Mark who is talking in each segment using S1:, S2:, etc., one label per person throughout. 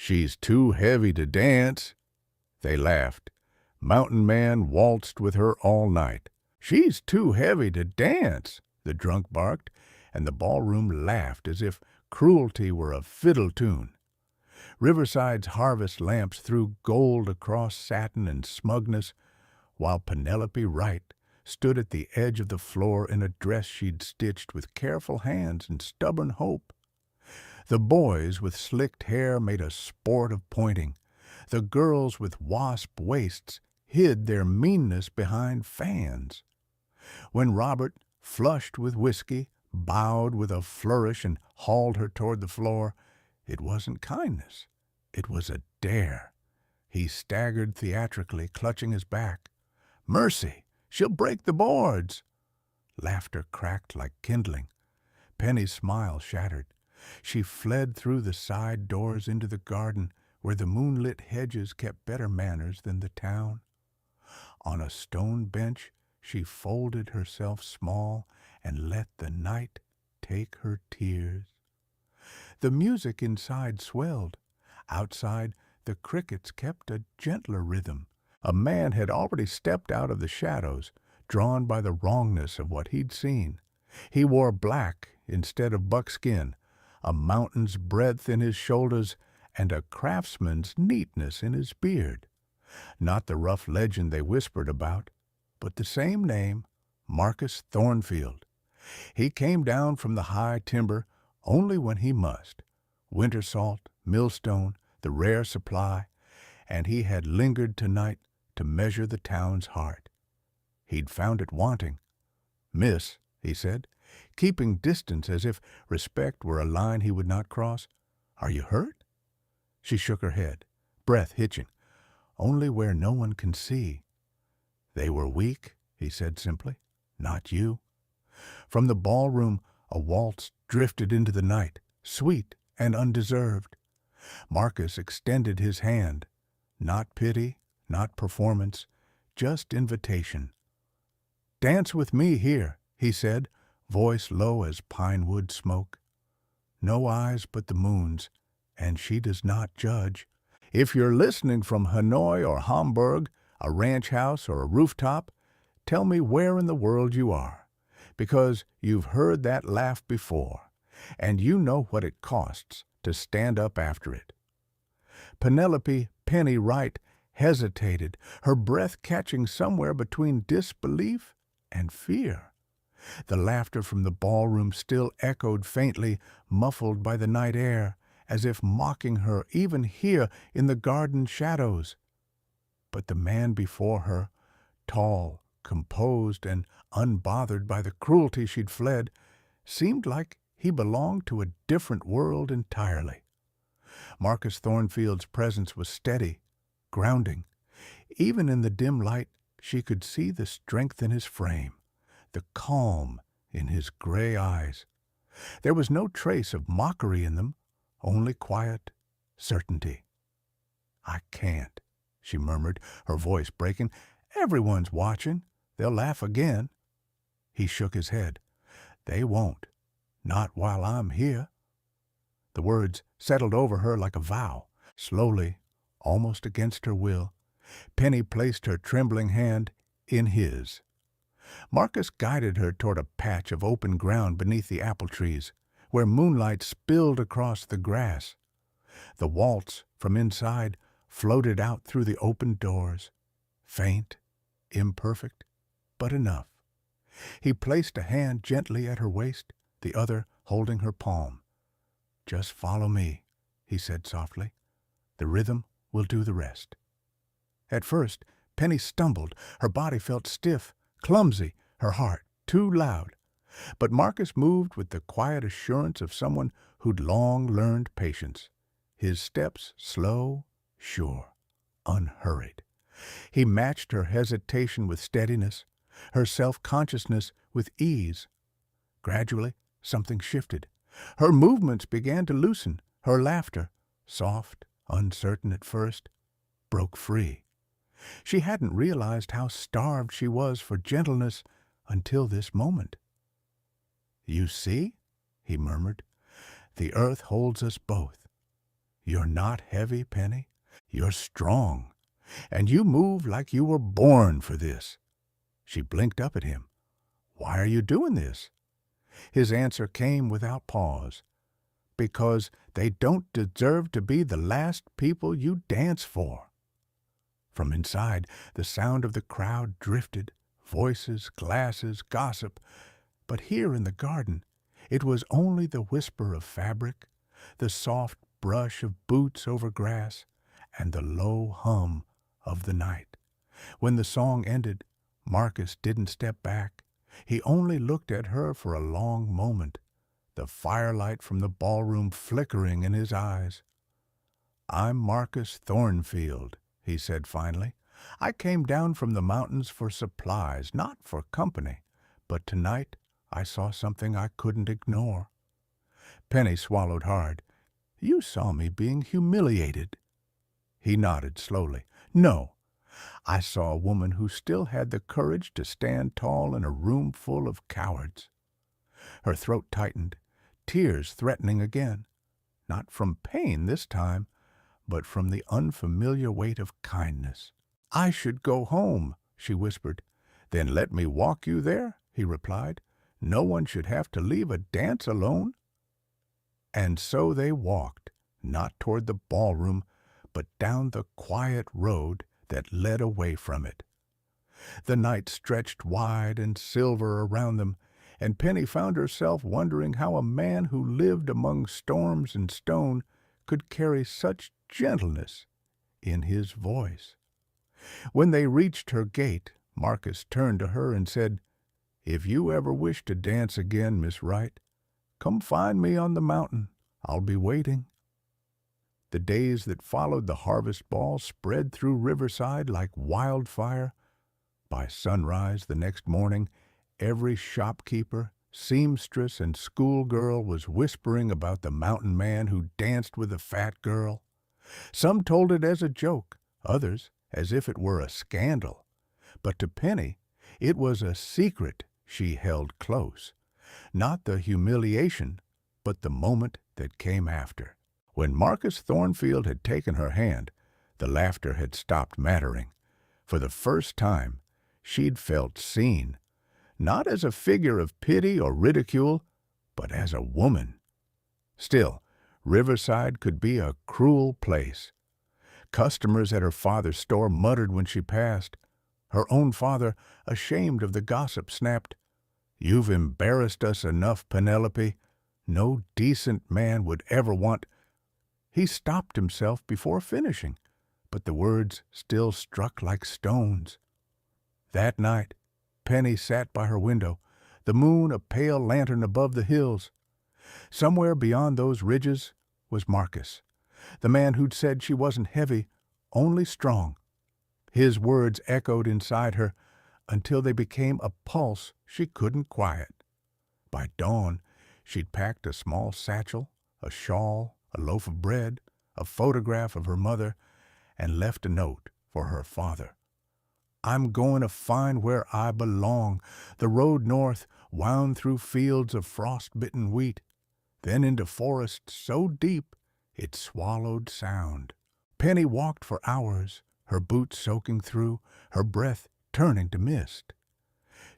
S1: "She's too heavy to dance." They laughed. Mountain Man waltzed with her all night. "She's too heavy to dance," the drunk barked, and the ballroom laughed as if cruelty were a fiddle tune. Riverside's harvest lamps threw gold across satin and smugness, while Penelope Wright stood at the edge of the floor in a dress she'd stitched with careful hands and stubborn hope. The boys with slicked hair made a sport of pointing. The girls with wasp waists hid their meanness behind fans. When Robert, flushed with whiskey, bowed with a flourish and hauled her toward the floor, it wasn't kindness. It was a dare. He staggered theatrically, clutching his back. "Mercy! She'll break the boards!" Laughter cracked like kindling. Penny's smile shattered. She fled through the side doors into the garden, where the moonlit hedges kept better manners than the town. On a stone bench she folded herself small and let the night take her tears. The music inside swelled. Outside, the crickets kept a gentler rhythm. A man had already stepped out of the shadows, drawn by the wrongness of what he'd seen. He wore black instead of buckskin, a mountain's breadth in his shoulders, and a craftsman's neatness in his beard. Not the rough legend they whispered about, but the same name, Marcus Thornfield. He came down from the high timber only when he must. Winter salt, millstone, the rare supply, and he had lingered tonight to measure the town's heart. He'd found it wanting. "Miss," he said, keeping distance as if respect were a line he would not cross, "are you hurt?" She shook her head, breath hitching. "Only where no one can see." "They were weak," he said simply. "Not you." From the ballroom, a waltz drifted into the night, sweet and undeserved. Marcus extended his hand. Not pity, not performance, just invitation. "Dance with me here," he said, voice low as pine wood smoke. No eyes but the moon's, and she does not judge. If you're listening from Hanoi or Hamburg, a ranch house or a rooftop, tell me where in the world you are, because you've heard that laugh before, and you know what it costs to stand up after it. Penelope Penny Wright hesitated, her breath catching somewhere between disbelief and fear. The laughter from the ballroom still echoed faintly, muffled by the night air, as if mocking her even here in the garden shadows. But the man before her, tall, composed, and unbothered by the cruelty she'd fled, seemed like he belonged to a different world entirely. Marcus Thornfield's presence was steady, grounding. Even in the dim light, she could see the strength in his frame, the calm in his gray eyes. There was no trace of mockery in them, only quiet certainty. "I can't," she murmured, her voice breaking. "Everyone's watching. They'll laugh again." He shook his head. "They won't. Not while I'm here." The words settled over her like a vow. Slowly, almost against her will, Penny placed her trembling hand in his. Marcus guided her toward a patch of open ground beneath the apple trees, where moonlight spilled across the grass. The waltz, from inside, floated out through the open doors. Faint, imperfect, but enough. He placed a hand gently at her waist, the other holding her palm. "Just follow me," he said softly. "The rhythm will do the rest." At first, Penny stumbled. Her body felt stiff, clumsy, her heart too loud. But Marcus moved with the quiet assurance of someone who'd long learned patience. His steps slow, sure, unhurried. He matched her hesitation with steadiness, her self-consciousness with ease. Gradually, something shifted. Her movements began to loosen. Her laughter, soft, uncertain at first, broke free. She hadn't realized how starved she was for gentleness until this moment. "You see," he murmured, "the earth holds us both. You're not heavy, Penny. You're strong, and you move like you were born for this." She blinked up at him. "Why are you doing this?" His answer came without pause. "Because they don't deserve to be the last people you dance for." From inside, the sound of the crowd drifted, voices, glasses, gossip. But here in the garden, it was only the whisper of fabric, the soft brush of boots over grass, and the low hum of the night. When the song ended, Marcus didn't step back. He only looked at her for a long moment, the firelight from the ballroom flickering in his eyes. "I'm Marcus Thornfield," he said finally. "I came down from the mountains for supplies, not for company. But tonight I saw something I couldn't ignore." Penny swallowed hard. "You saw me being humiliated." He nodded slowly. "No. I saw a woman who still had the courage to stand tall in a room full of cowards." Her throat tightened, tears threatening again. Not from pain this time, but from the unfamiliar weight of kindness. "I should go home," she whispered. "Then let me walk you there," he replied. "No one should have to leave a dance alone." And so they walked, not toward the ballroom, but down the quiet road that led away from it. The night stretched wide and silver around them, and Penny found herself wondering how a man who lived among storms and stone could carry such gentleness in his voice. When they reached her gate, Marcus turned to her and said, "If you ever wish to dance again, Miss Wright, come find me on the mountain. I'll be waiting." The days that followed the harvest ball spread through Riverside like wildfire. By sunrise the next morning, every shopkeeper, seamstress, and schoolgirl was whispering about the mountain man who danced with the fat girl. Some told it as a joke, others as if it were a scandal. But to Penny, it was a secret she held close. Not the humiliation, but the moment that came after. When Marcus Thornfield had taken her hand, the laughter had stopped mattering. For the first time, she'd felt seen, not as a figure of pity or ridicule, but as a woman. Still, Riverside could be a cruel place. Customers at her father's store muttered when she passed. Her own father, ashamed of the gossip, snapped, "You've embarrassed us enough, Penelope. No decent man would ever want—" He stopped himself before finishing, but the words still struck like stones. That night, Penny sat by her window, the moon a pale lantern above the hills. Somewhere beyond those ridges was Marcus, the man who'd said she wasn't heavy, only strong. His words echoed inside her until they became a pulse she couldn't quiet. By dawn, she'd packed a small satchel, a shawl, a loaf of bread, a photograph of her mother, and left a note for her father. "I'm going to find where I belong." The road north wound through fields of frost-bitten wheat, then into forests so deep it swallowed sound. Penny walked for hours, her boots soaking through, her breath turning to mist.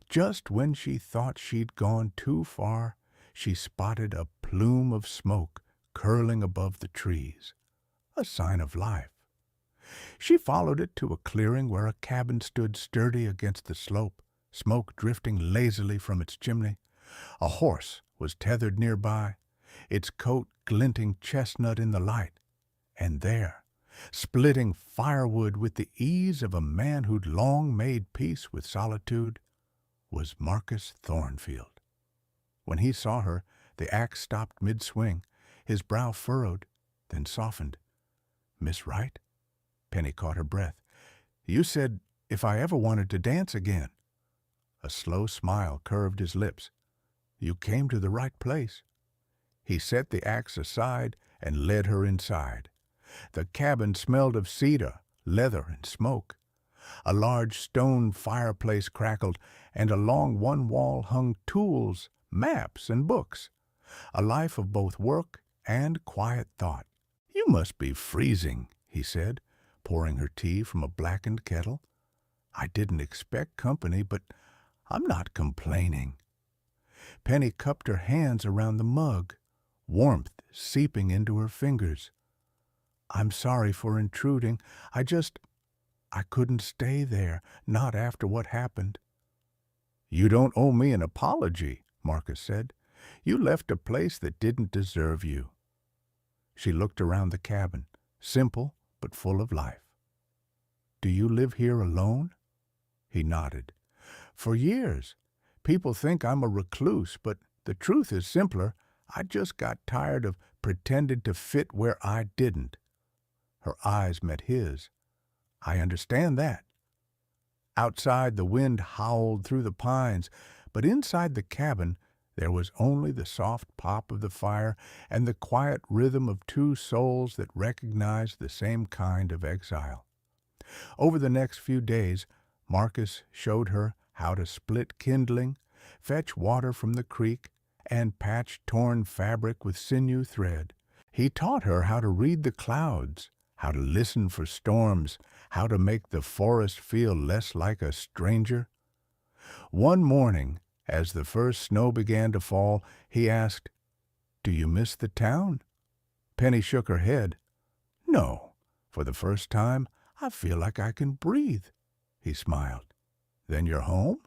S1: Just when she thought she'd gone too far, she spotted a plume of smoke curling above the trees, a sign of life. She followed it to a clearing where a cabin stood sturdy against the slope, smoke drifting lazily from its chimney. A horse was tethered nearby, its coat glinting chestnut in the light. And there, splitting firewood with the ease of a man who'd long made peace with solitude, was Marcus Thornfield. When he saw her, the axe stopped mid-swing, his brow furrowed, then softened. "Miss Wright?" Penny caught her breath. "You said if I ever wanted to dance again." A slow smile curved his lips. "You came to the right place." He set the axe aside and led her inside. The cabin smelled of cedar, leather, and smoke. A large stone fireplace crackled, and along one wall hung tools, maps, and books. A life of both work and quiet thought. "You must be freezing," he said, pouring her tea from a blackened kettle. "I didn't expect company, but I'm not complaining." Penny cupped her hands around the mug, warmth seeping into her fingers. "I'm sorry for intruding. I couldn't stay there, not after what happened." "You don't owe me an apology," Marcus said. "You left a place that didn't deserve you." She looked around the cabin, simple but full of life. "Do you live here alone?" He nodded. "For years. People think I'm a recluse, but the truth is simpler. I just got tired of pretending to fit where I didn't." Her eyes met his. "I understand that." Outside, the wind howled through the pines, but inside the cabin there was only the soft pop of the fire and the quiet rhythm of two souls that recognized the same kind of exile. Over the next few days, Marcus showed her how to split kindling, fetch water from the creek, and patch torn fabric with sinew thread. He taught her how to read the clouds, how to listen for storms, how to make the forest feel less like a stranger. One morning, as the first snow began to fall, he asked, "Do you miss the town?" Penny shook her head. "No. For the first time, I feel like I can breathe." He smiled. "Then you're home?"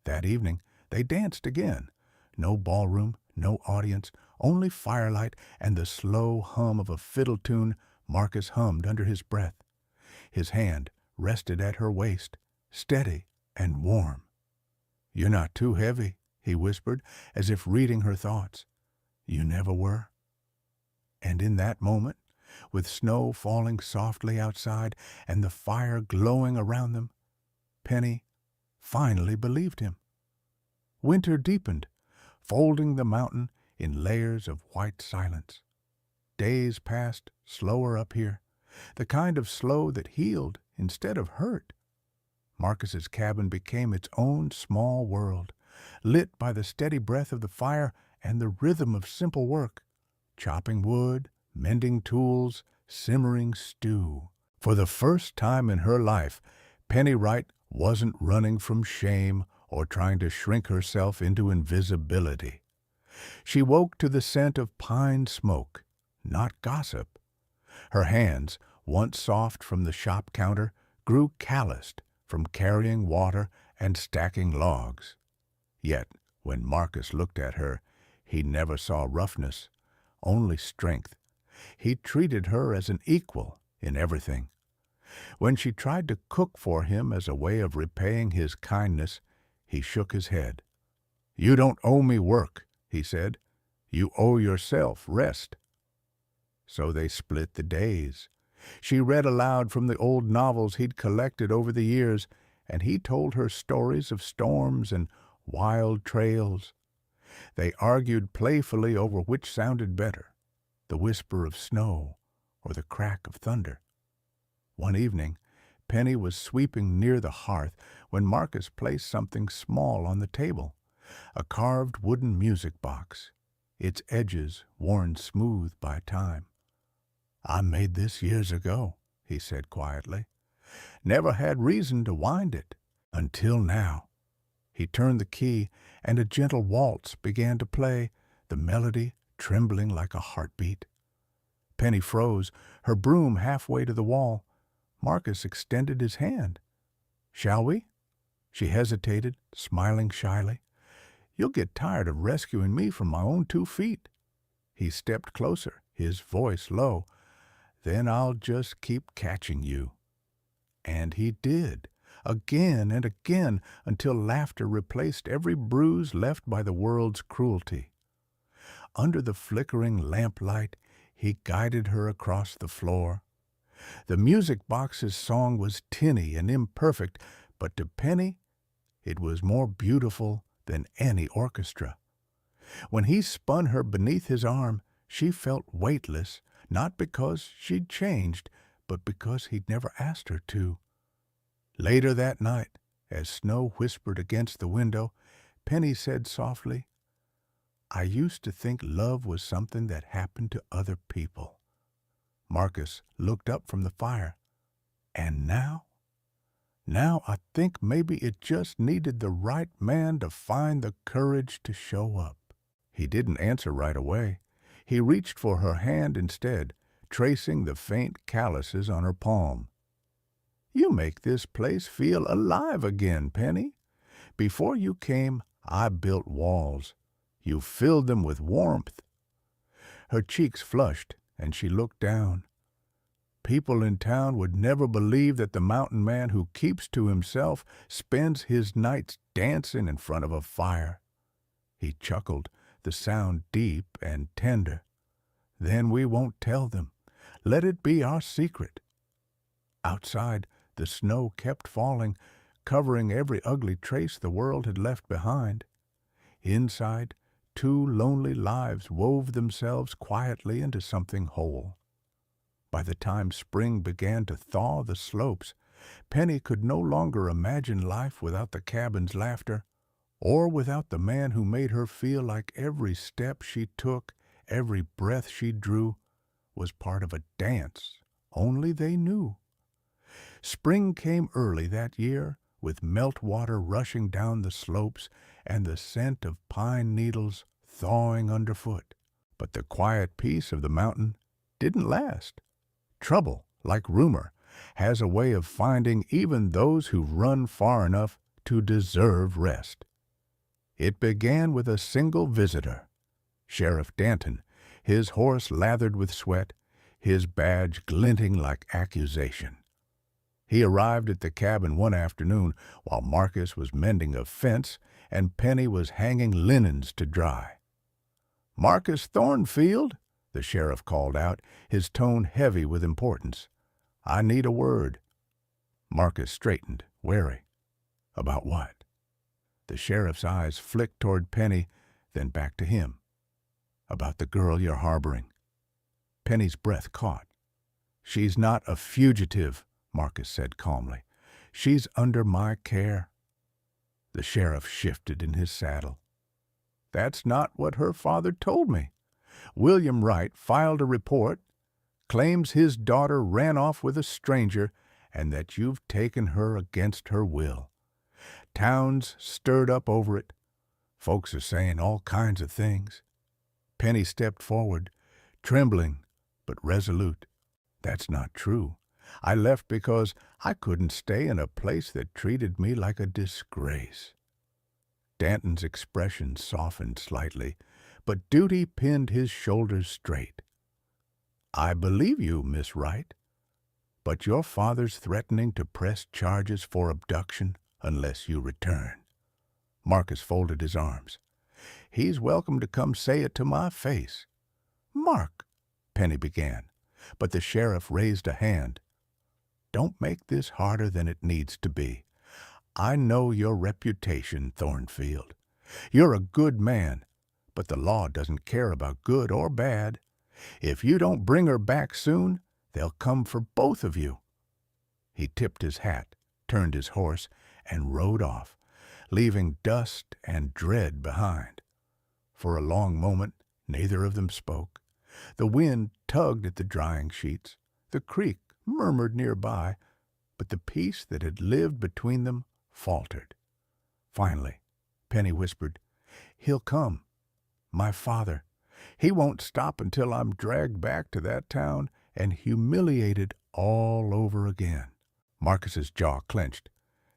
S1: That evening, they danced again. No ballroom, no audience, only firelight and the slow hum of a fiddle tune Marcus hummed under his breath. His hand rested at her waist, steady and warm. "You're not too heavy," he whispered, as if reading her thoughts. "You never were." And in that moment, with snow falling softly outside and the fire glowing around them, Penny finally believed him. Winter deepened, folding the mountain in layers of white silence. Days passed slower up here, the kind of slow that healed instead of hurt. Marcus's cabin became its own small world, lit by the steady breath of the fire and the rhythm of simple work, chopping wood, mending tools, simmering stew. For the first time in her life, Penny Wright wasn't running from shame or trying to shrink herself into invisibility. She woke to the scent of pine smoke, not gossip. Her hands, once soft from the shop counter, grew calloused from carrying water and stacking logs. Yet, when Marcus looked at her, he never saw roughness, only strength. He treated her as an equal in everything. When she tried to cook for him as a way of repaying his kindness, he shook his head. "You don't owe me work," he said. "You owe yourself rest." So they split the days. She read aloud from the old novels he'd collected over the years, and he told her stories of storms and wild trails. They argued playfully over which sounded better, the whisper of snow or the crack of thunder. One evening, Penny was sweeping near the hearth when Marcus placed something small on the table, a carved wooden music box, its edges worn smooth by time. "I made this years ago," he said quietly. "Never had reason to wind it, until now." He turned the key, and a gentle waltz began to play, the melody trembling like a heartbeat. Penny froze, her broom halfway to the wall. Marcus extended his hand. "Shall we?" She hesitated, smiling shyly. "You'll get tired of rescuing me from my own 2 feet." He stepped closer, his voice low. "Then I'll just keep catching you." And he did, again and again, until laughter replaced every bruise left by the world's cruelty. Under the flickering lamplight, he guided her across the floor. The music box's song was tinny and imperfect, but to Penny it was more beautiful than any orchestra. When he spun her beneath his arm, she felt weightless, not because she'd changed, but because he'd never asked her to. Later that night, as snow whispered against the window, Penny said softly, "I used to think love was something that happened to other people. Marcus looked up from the fire. And now? Now I think maybe it just needed the right man to find the courage to show up. He didn't answer right away. He reached for her hand instead, tracing the faint calluses on her palm. You make this place feel alive again, Penny. Before you came, I built walls. You filled them with warmth. Her cheeks flushed, and she looked down. People in town would never believe that the mountain man who keeps to himself spends his nights dancing in front of a fire. He chuckled, the sound deep and tender. Then we won't tell them. Let it be our secret. Outside, the snow kept falling, covering every ugly trace the world had left behind. Inside, two lonely lives wove themselves quietly into something whole. By the time spring began to thaw the slopes, Penny could no longer imagine life without the cabin's laughter, or without the man who made her feel like every step she took, every breath she drew, was part of a dance only they knew. Spring came early that year, with meltwater rushing down the slopes and the scent of pine needles thawing underfoot. But the quiet peace of the mountain didn't last. Trouble, like rumor, has a way of finding even those who run far enough to deserve rest. It began with a single visitor, Sheriff Danton, his horse lathered with sweat, his badge glinting like accusation. He arrived at the cabin one afternoon while Marcus was mending a fence and Penny was hanging linens to dry. "Marcus Thornfield," the sheriff called out, his tone heavy with importance. "I need a word." Marcus straightened, wary. "About what?" The sheriff's eyes flicked toward Penny, then back to him. "About the girl you're harboring." Penny's breath caught. "She's not a fugitive," Marcus said calmly. "She's under my care." The sheriff shifted in his saddle. "That's not what her father told me. William Wright filed a report, claims his daughter ran off with a stranger, and that you've taken her against her will. Town's stirred up over it. Folks are saying all kinds of things." Penny stepped forward, trembling but resolute. "That's not true. I left because I couldn't stay in a place that treated me like a disgrace." Danton's expression softened slightly, but duty pinned his shoulders straight. "I believe you, Miss Wright, but your father's threatening to press charges for abduction unless you return." Marcus folded his arms. "He's welcome to come say it to my face." "Mark," Penny began, but the sheriff raised a hand. "Don't make this harder than it needs to be. I know your reputation, Thornfield. You're a good man, but the law doesn't care about good or bad. If you don't bring her back soon, they'll come for both of you." He tipped his hat, turned his horse, and rode off, leaving dust and dread behind. For a long moment, neither of them spoke. The wind tugged at the drying sheets. The creek murmured nearby, but the peace that had lived between them faltered. Finally, Penny whispered, "He'll come. My father. He won't stop until I'm dragged back to that town and humiliated all over again." Marcus's jaw clenched.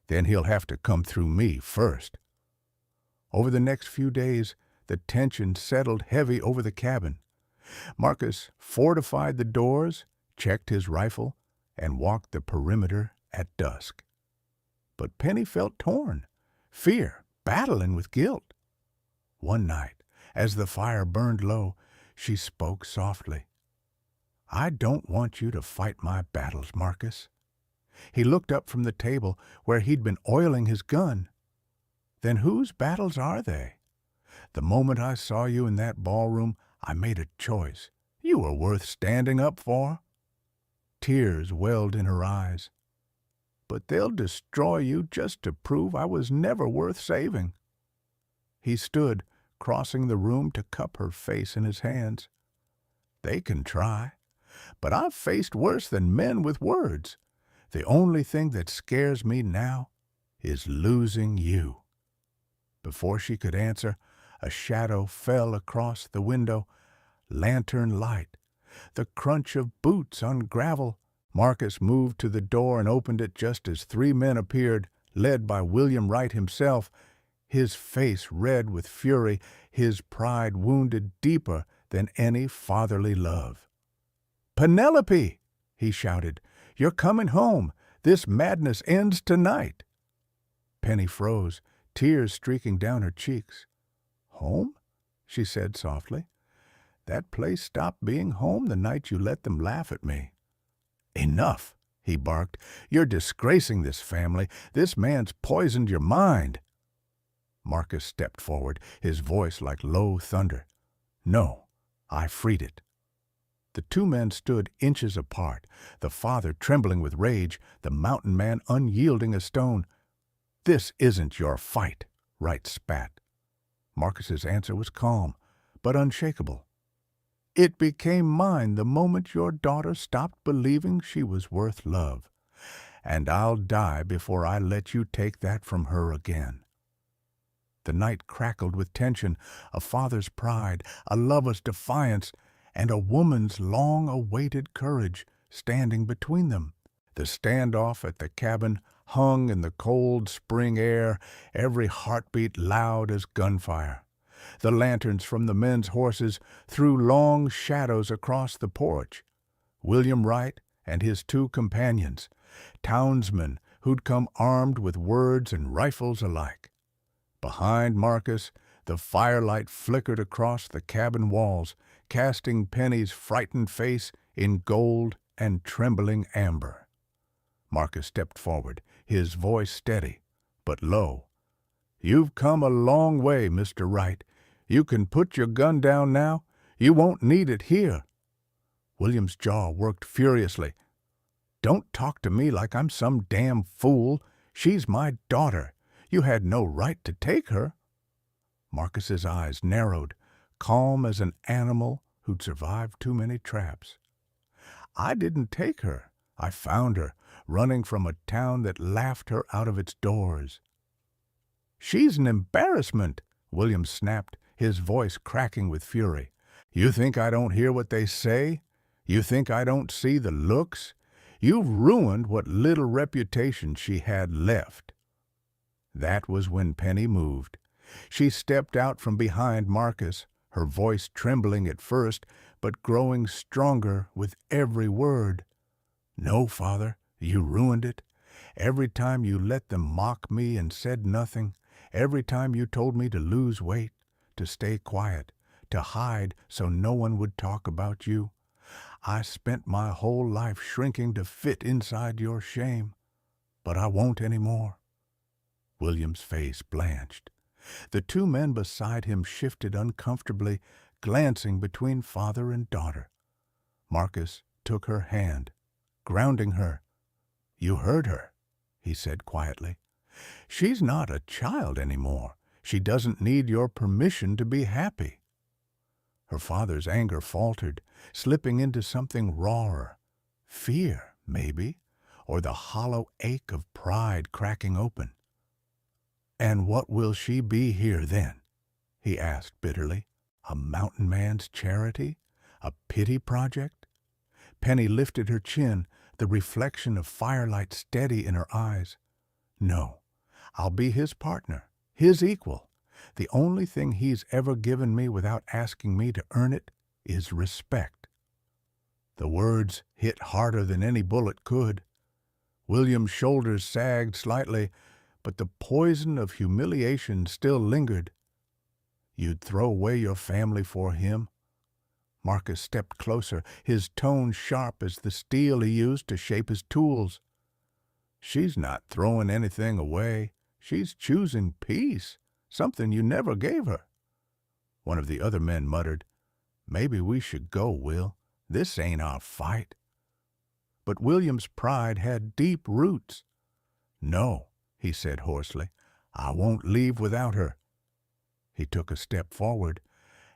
S1: "Then he'll have to come through me first." Over the next few days, the tension settled heavy over the cabin. Marcus fortified the doors, checked his rifle, and walked the perimeter at dusk. But Penny felt torn, fear battling with guilt. One night, as the fire burned low, she spoke softly. "I don't want you to fight my battles, Marcus." He looked up from the table where he'd been oiling his gun. "Then whose battles are they? The moment I saw you in that ballroom, I made a choice. You were worth standing up for." Tears welled in her eyes. "But they'll destroy you just to prove I was never worth saving." He stood, crossing the room to cup her face in his hands. "They can try. but I've faced worse than men with words. The only thing that scares me now is losing you." Before she could answer, a shadow fell across the window, lantern light, the crunch of boots on gravel. Marcus moved to the door and opened it just as 3 men appeared, led by William Wright himself, his face red with fury, his pride wounded deeper than any fatherly love. "Penelope!" he shouted. "You're coming home. This madness ends tonight." Penny froze, tears streaking down her cheeks. "Home?" she said softly. "That place stopped being home the night you let them laugh at me." "Enough!" he barked. "You're disgracing this family. This man's poisoned your mind." Marcus stepped forward, his voice like low thunder. "No, I freed it." The 2 men stood inches apart, the father trembling with rage, the mountain man unyielding a stone. "This isn't your fight," Wright spat. Marcus's answer was calm, but unshakable. "It became mine the moment your daughter stopped believing she was worth love, and I'll die before I let you take that from her again." The night crackled with tension, a father's pride, a lover's defiance, and a woman's long-awaited courage standing between them. The standoff at the cabin hung in the cold spring air, every heartbeat loud as gunfire. The lanterns from the men's horses threw long shadows across the porch. William Wright and his 2 companions, townsmen who'd come armed with words and rifles alike. Behind Marcus, the firelight flickered across the cabin walls, casting Penny's frightened face in gold and trembling amber. Marcus stepped forward, his voice steady, but low. "You've come a long way, Mr. Wright. You can put your gun down now. You won't need it here." William's jaw worked furiously. "Don't talk to me like I'm some damn fool. She's my daughter. You had no right to take her." Marcus's eyes narrowed, calm as an animal who'd survived too many traps. "I didn't take her. I found her, running from a town that laughed her out of its doors." "She's an embarrassment," William snapped, his voice cracking with fury. "You think I don't hear what they say? You think I don't see the looks? You've ruined what little reputation she had left." That was when Penny moved. She stepped out from behind Marcus, her voice trembling at first, but growing stronger with every word. "No, Father, you ruined it. Every time you let them mock me and said nothing, every time you told me to lose weight, to stay quiet, to hide so no one would talk about you, I spent my whole life shrinking to fit inside your shame. But I won't anymore." William's face blanched. The 2 men beside him shifted uncomfortably, glancing between father and daughter. Marcus took her hand, grounding her. "You heard her," he said quietly. "She's not a child anymore. She doesn't need your permission to be happy." Her father's anger faltered, slipping into something rawer. Fear, maybe, or the hollow ache of pride cracking open. "And what will she be here then?" he asked bitterly. "A mountain man's charity? A pity project?" Penny lifted her chin, the reflection of firelight steady in her eyes. "No, I'll be his partner, his equal. The only thing he's ever given me without asking me to earn it is respect." The words hit harder than any bullet could. William's shoulders sagged slightly, but the poison of humiliation still lingered. "You'd throw away your family for him?" Marcus stepped closer, his tone sharp as the steel he used to shape his tools. "She's not throwing anything away. She's choosing peace, something you never gave her." One of the other men muttered, "Maybe we should go, Will. This ain't our fight." But William's pride had deep roots. "No," he said hoarsely, "I won't leave without her." He took a step forward,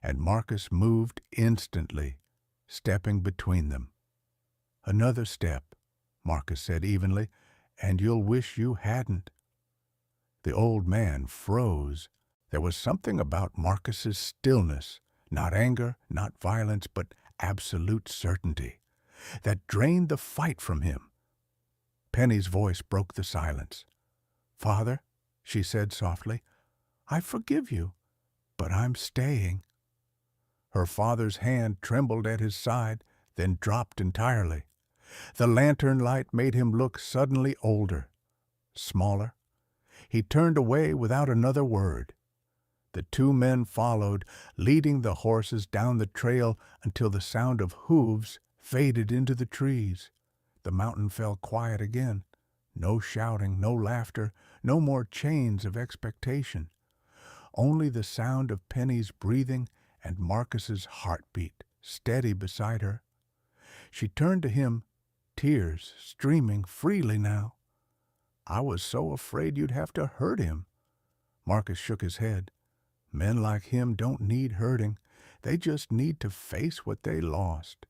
S1: and Marcus moved instantly, stepping between them. "Another step," Marcus said evenly, "and you'll wish you hadn't." The old man froze. There was something about Marcus's stillness, not anger, not violence, but absolute certainty, that drained the fight from him. Penny's voice broke the silence. "Father," she said softly, "I forgive you, but I'm staying." Her father's hand trembled at his side, then dropped entirely. The lantern light made him look suddenly older, smaller. He turned away without another word. The two men followed, leading the horses down the trail until the sound of hooves faded into the trees. The mountain fell quiet again. No shouting, no laughter, no more chains of expectation. Only the sound of Penny's breathing and Marcus's heartbeat, steady beside her. She turned to him, tears streaming freely now. "I was so afraid you'd have to hurt him." Marcus shook his head. "Men like him don't need hurting. They just need to face what they lost."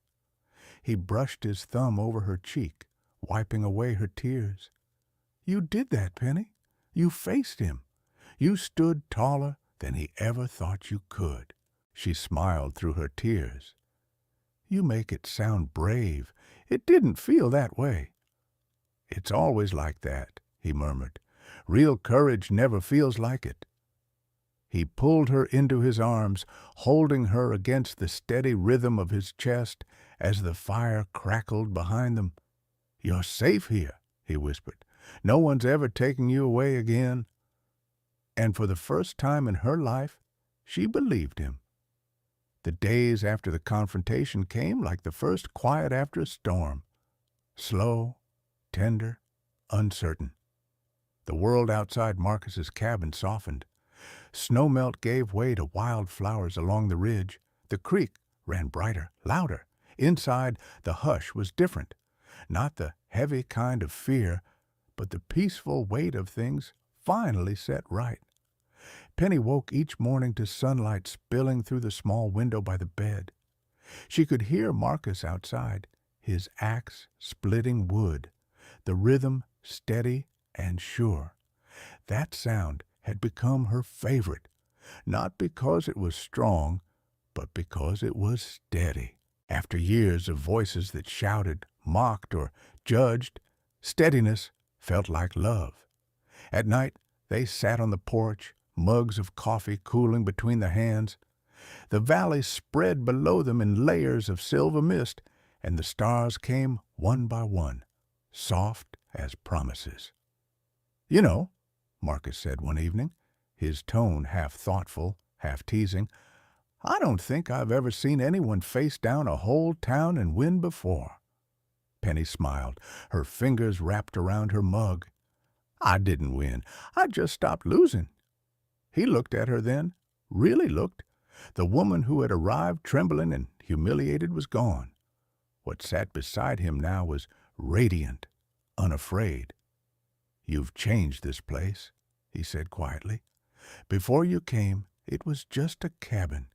S1: He brushed his thumb over her cheek, wiping away her tears. "You did that, Penny. You faced him. You stood taller than he ever thought you could." She smiled through her tears. "You make it sound brave. It didn't feel that way." "It's always like that," he murmured. "Real courage never feels like it." He pulled her into his arms, holding her against the steady rhythm of his chest as the fire crackled behind them. "You're safe here," he whispered. "No one's ever taking you away again." And for the first time in her life, she believed him. The days after the confrontation came like the first quiet after a storm. Slow, tender, uncertain. The world outside Marcus's cabin softened. Snowmelt gave way to wild flowers along the ridge. The creek ran brighter, louder. Inside, the hush was different. Not the heavy kind of fear, but the peaceful weight of things finally set right. Penny woke each morning to sunlight spilling through the small window by the bed. She could hear Marcus outside, his axe splitting wood, the rhythm steady and sure. That sound had become her favorite, not because it was strong, but because it was steady. After years of voices that shouted, mocked, or judged, steadiness felt like love. At night, they sat on the porch, mugs of coffee cooling between the hands. The valley spread below them in layers of silver mist, and the stars came one by one, soft as promises. "You know," Marcus said one evening, his tone half thoughtful, half teasing, "I don't think I've ever seen anyone face down a whole town and win before." Penny smiled, her fingers wrapped around her mug. "I didn't win. I just stopped losing." He looked at her then, really looked. The woman who had arrived trembling and humiliated was gone. What sat beside him now was radiant, unafraid. "You've changed this place," he said quietly. "Before you came, it was just a cabin.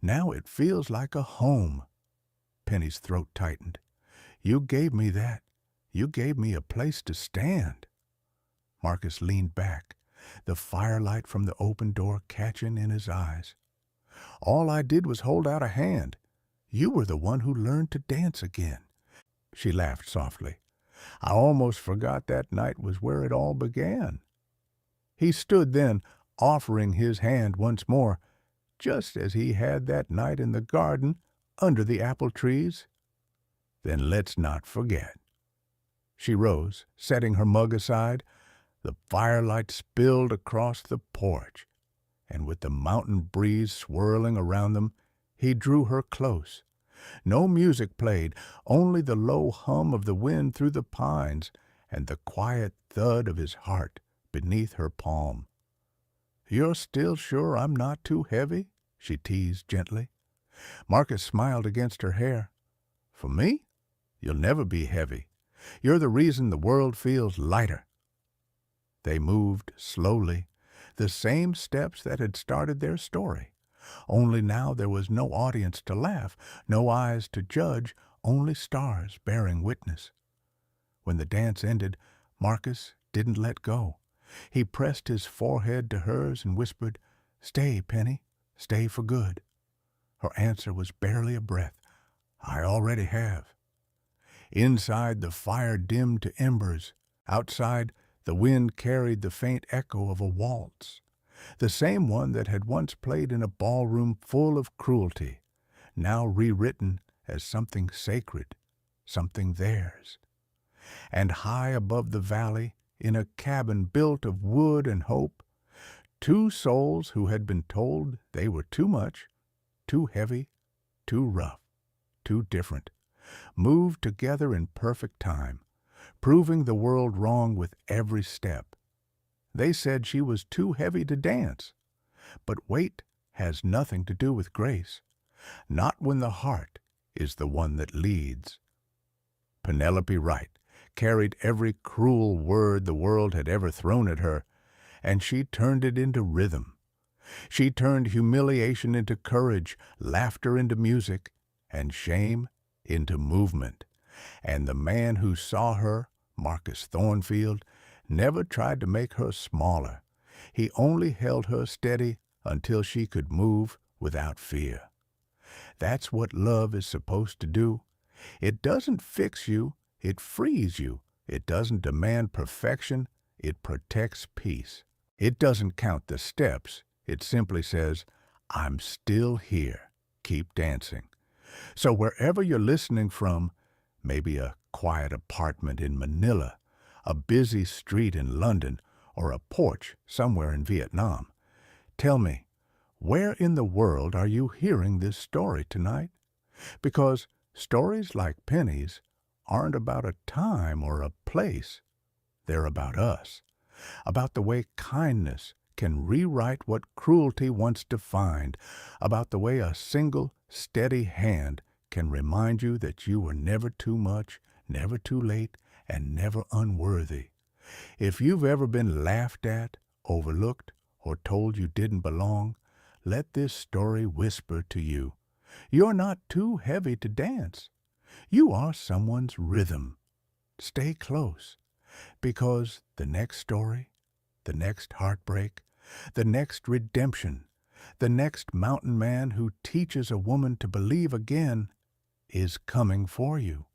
S1: Now it feels like a home." Penny's throat tightened. "You gave me that. You gave me a place to stand." Marcus leaned back, the firelight from the open door catching in his eyes. "All I did was hold out a hand. You were the one who learned to dance again." She laughed softly. "I almost forgot that night was where it all began." He stood then, offering his hand once more, just as he had that night in the garden under the apple trees. "Then let's not forget." She rose, setting her mug aside. The firelight spilled across the porch, and with the mountain breeze swirling around them, he drew her close. No music played, only the low hum of the wind through the pines and the quiet thud of his heart beneath her palm. "You're still sure I'm not too heavy?" she teased gently. Marcus smiled against her hair. "For me? You'll never be heavy. You're the reason the world feels lighter." They moved slowly, the same steps that had started their story. Only now there was no audience to laugh, no eyes to judge, only stars bearing witness. When the dance ended, Marcus didn't let go. He pressed his forehead to hers and whispered, "Stay, Penny, stay for good." Her answer was barely a breath. "I already have." Inside, the fire dimmed to embers. Outside, the wind carried the faint echo of a waltz, the same one that had once played in a ballroom full of cruelty, now rewritten as something sacred, something theirs. And high above the valley, in a cabin built of wood and hope, two souls who had been told they were too much, too heavy, too rough, too different, moved together in perfect time, proving the world wrong with every step. They said she was too heavy to dance. But weight has nothing to do with grace, not when the heart is the one that leads. Penelope Wright carried every cruel word the world had ever thrown at her, and she turned it into rhythm. She turned humiliation into courage, laughter into music, and shame into movement. And the man who saw her, Marcus Thornfield, never tried to make her smaller. He only held her steady until she could move without fear. That's what love is supposed to do. It doesn't fix you, it frees you. It doesn't demand perfection, it protects peace. It doesn't count the steps, it simply says, "I'm still here. Keep dancing." So wherever you're listening from, maybe a quiet apartment in Manila, a busy street in London, or a porch somewhere in Vietnam, tell me, where in the world are you hearing this story tonight? Because stories like Penny's aren't about a time or a place. They're about us, about the way kindness can rewrite what cruelty once defined, about the way a single, steady hand can remind you that you were never too much, never too late, and never unworthy. If you've ever been laughed at, overlooked, or told you didn't belong, let this story whisper to you, you're not too heavy to dance. You are someone's rhythm. Stay close, because the next story, the next heartbreak, the next redemption, the next mountain man who teaches a woman to believe again is coming for you.